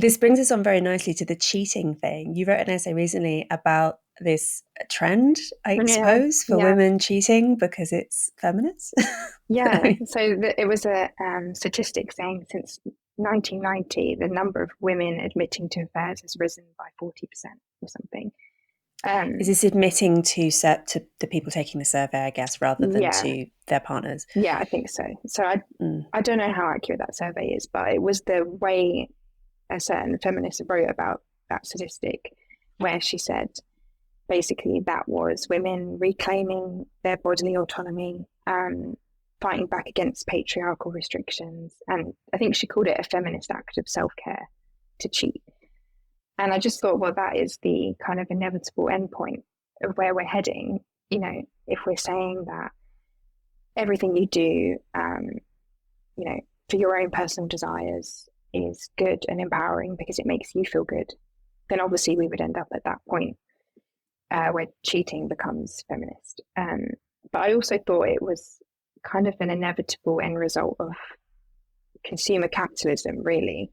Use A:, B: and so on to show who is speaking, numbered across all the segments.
A: this brings us on very nicely to the cheating thing. You wrote an essay recently about this trend, I
B: Yeah,
A: suppose, for
B: yeah,
A: women cheating because it's feminist.
B: yeah. So it was a statistic saying since 1990, the number of women admitting to affairs has risen by 40% or something.
A: Is
B: Um,
A: this admitting to the people taking the survey, I guess, rather than
B: yeah,
A: to their partners?
B: yeah, I think so. So
A: Mm.
B: I don't know how accurate that survey is, but it was the way a certain feminist wrote about that statistic, where she said basically that was women reclaiming their bodily autonomy, fighting back against patriarchal restrictions. And I think she called it a feminist act of self care to cheat. And I just thought, well, that is the kind of inevitable endpoint of where we're heading. You know, if we're saying that everything you do, for your own personal desires is good and empowering because it makes you feel good, then obviously we would end up at that point where cheating becomes feminist. But I also thought it was kind of an inevitable end result of consumer capitalism, really,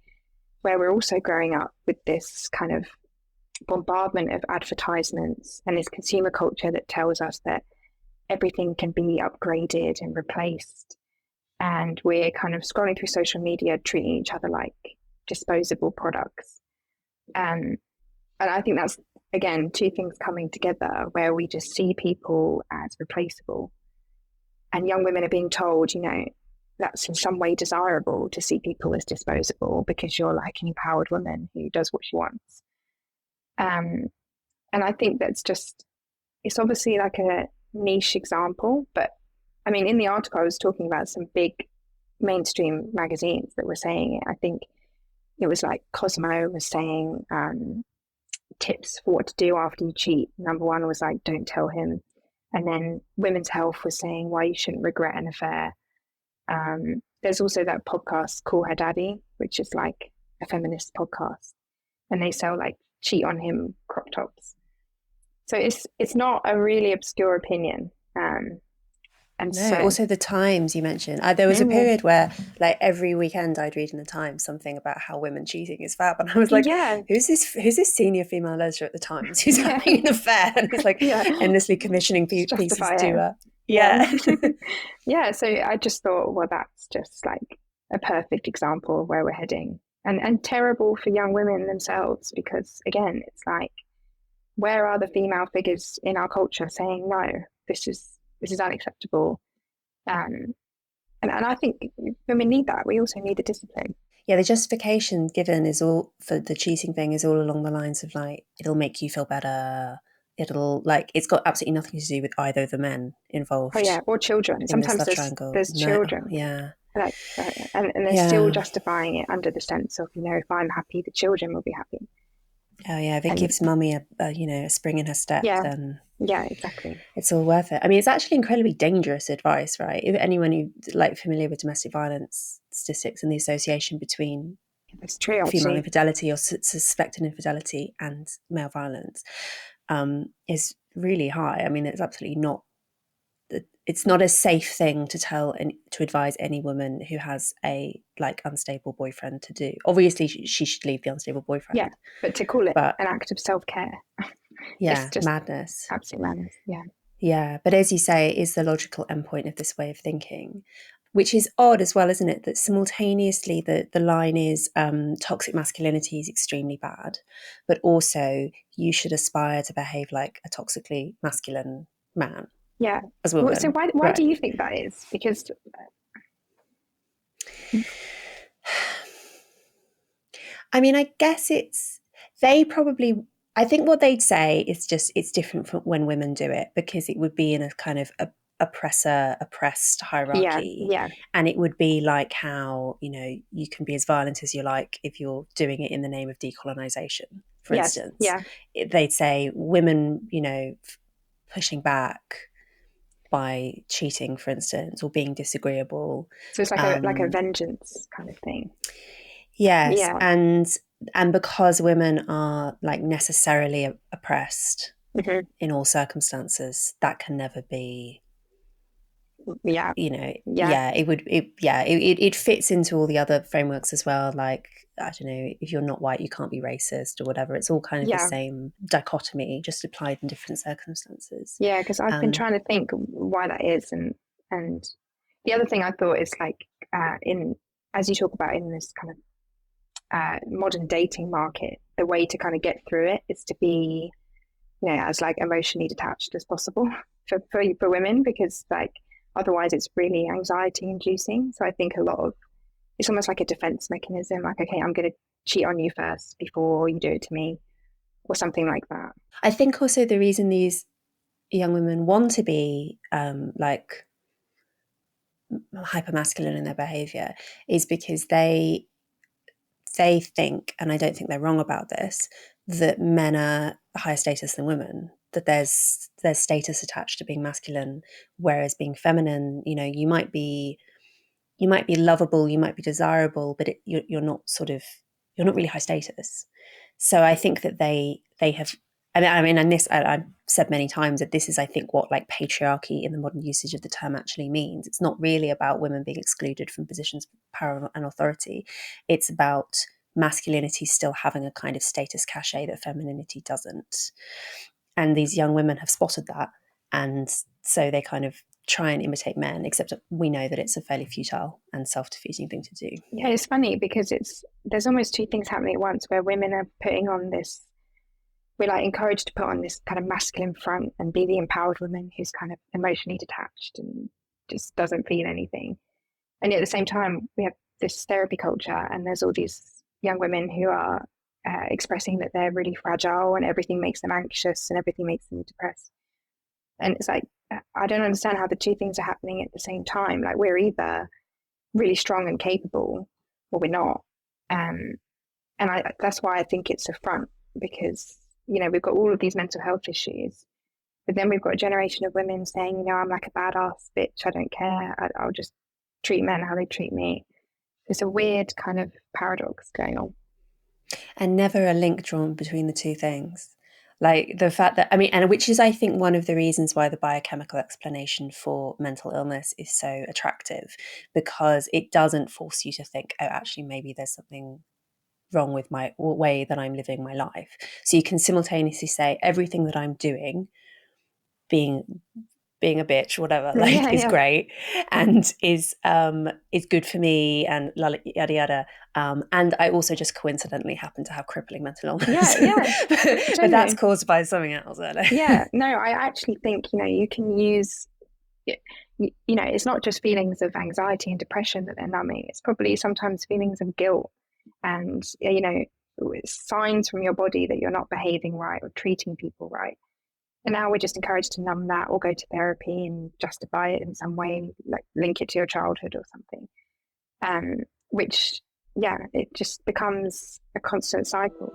B: where we're also growing up with this kind of bombardment of advertisements and this consumer culture that tells us that everything can be upgraded and replaced. And we're kind of scrolling through social media, treating each other like disposable products. Um, and I think that's, again, two things coming together where we just see people as replaceable. And young women are being told, that's in some way desirable to see people as disposable because you're like an empowered woman who does what she wants. Um, and I think it's obviously like a niche example, but I mean, in the article, I was talking about some big mainstream magazines that were saying it. I think it was like Cosmo was saying tips for what to do after you cheat. Number one was like, don't tell him. And then Women's Health was saying why you shouldn't regret an affair. There's also that podcast, Call Her Daddy, which is like a feminist podcast. And they sell like cheat on him crop tops. So it's not a really obscure opinion. And
A: No,
B: so,
A: also the Times you mentioned. There was a period where, like, every weekend I'd read in the Times something about how women cheating is fab, and I was like,
B: yeah,
A: "Who's this? Who's this senior female editor at the Times who's
B: yeah,
A: having an affair and is like
B: yeah,
A: endlessly commissioning pieces
B: justify
A: to?"
B: it. Yeah.
A: Yeah,
B: Yeah. So I just thought, well, that's just like a perfect example of where we're heading, and terrible for young women themselves because again, it's like, where are the female figures in our culture saying no, this is unacceptable? Um, and I think women need that. We also need the discipline.
A: yeah. The justification given is all for the cheating thing is all along the lines of like it'll make you feel better. It'll like it's got absolutely nothing to do with either of the men
B: Oh yeah,
A: involved
B: or children.
A: in this
B: Sometimes
A: love
B: there's
A: triangle.
B: there's
A: No,
B: children,
A: yeah.
B: like, and they're still
A: Yeah.
B: justifying it under the sense of, if I'm happy, the children will be happy.
A: Oh yeah, if it
B: And
A: gives mummy a spring in her step,
B: yeah,
A: then
B: yeah, exactly.
A: it's all worth it. I mean, it's actually incredibly dangerous advice, right? If anyone who like familiar with domestic violence statistics and the association between
B: It's true,
A: female
B: actually.
A: infidelity or suspected infidelity and male violence is really high. I mean, it's absolutely not. It's not a safe thing to tell and to advise any woman who has a like unstable boyfriend to do. Obviously, she should leave the unstable
B: Yeah,
A: boyfriend,
B: but to call it
A: but
B: an act of self-care, it's
A: yeah,
B: just
A: madness.
B: absolute madness. Yeah.
A: Yeah, but as you say, it is the logical endpoint of this way of thinking, which is odd as well, isn't it? That simultaneously the line is toxic masculinity is extremely bad, but also you should aspire to behave like a toxically masculine man
B: Yeah.
A: as a
B: Well, so
A: woman,
B: why do
A: right?
B: you think that is? Because
A: I mean, I guess they probably. I think what they'd say is just it's different from when women do it because it would be in a kind of oppressor oppressed
B: yeah,
A: hierarchy,
B: yeah,
A: and it would be like how you can be as violent as you like if you're doing it in the name of decolonization, for
B: yes,
A: instance.
B: yeah.
A: They'd say women, pushing back by cheating, for instance, or being disagreeable.
B: So it's like a
A: Um,
B: vengeance kind of thing.
A: Yes,
B: Yeah.
A: and because women are like necessarily oppressed
B: Hmm.
A: in all circumstances, that can never be
B: Yeah.
A: You know,
B: Yeah.
A: yeah, it fits into all the other frameworks as well. Like, I don't know, if you're not white, you can't be racist or whatever. It's all kind of the
B: Yeah.
A: same dichotomy, just applied in different circumstances.
B: Yeah. Because I've been
A: Um,
B: trying to think why that is. And the other thing I thought is like, in, as you talk about in this kind of modern dating market, the way to kind of get through it is to be, as like emotionally detached as possible for women, because like otherwise it's really anxiety inducing. So I think a lot of it's almost like a defense mechanism, like, okay, I'm going to cheat on you first before you do it to me, or something like that.
A: I think also the reason these young women want to be like hyper masculine in their behavior is because they think, and I don't think they're wrong about this, that men are higher status than women, that there's status attached to being masculine, whereas being feminine, you might be lovable, you might be desirable, but you're not you're not really high status. So I think that they have. I mean, and this I've said many times that this is, I think, what like patriarchy in the modern usage of the term actually means. It's not really about women being excluded from positions of power and authority. It's about masculinity still having a kind of status cachet that femininity doesn't. And these young women have spotted that, and so they kind of try and imitate men, except we know that it's a fairly futile and self-defeating thing to do.
B: Yeah, it's funny because there's almost two things happening at once, where women are putting on this, we're like encouraged to put on this kind of masculine front and be the empowered woman who's kind of emotionally detached and just doesn't feel anything. And yet at the same time, we have this therapy culture, and there's all these young women who are expressing that they're really fragile and everything makes them anxious and everything makes them depressed. And it's like, I don't understand how the two things are happening at the same time. Like, we're either really strong and capable or we're not. Um, and that's why I think it's a front, because, we've got all of these mental health issues, but then we've got a generation of women saying, I'm like a badass bitch. I don't care. I'll just treat men how they treat me. There's a weird kind of paradox going on.
A: And never a link drawn between the two things. Like the fact that, I mean, and which is, I think, one of the reasons why the biochemical explanation for mental illness is so attractive, because it doesn't force you to think, oh, actually, maybe there's something wrong with my way that I'm living my life. So you can simultaneously say everything that I'm doing, being a bitch, whatever,
B: Yeah,
A: like, is
B: yeah.
A: great and is good for me and yada yada. And I also just coincidentally happen to have crippling mental
B: Yeah,
A: illness,
B: yeah,
A: but that's
B: totally.
A: caused by something else. I don't
B: Yeah,
A: know.
B: no, I actually think, you can use, it's not just feelings of anxiety and depression that they're numbing. It's probably sometimes feelings of guilt and, signs from your body that you're not behaving right or treating people right. And now we're just encouraged to numb that or go to therapy and justify it in some way, like link it to your childhood or something. Which, yeah, it just becomes a constant cycle.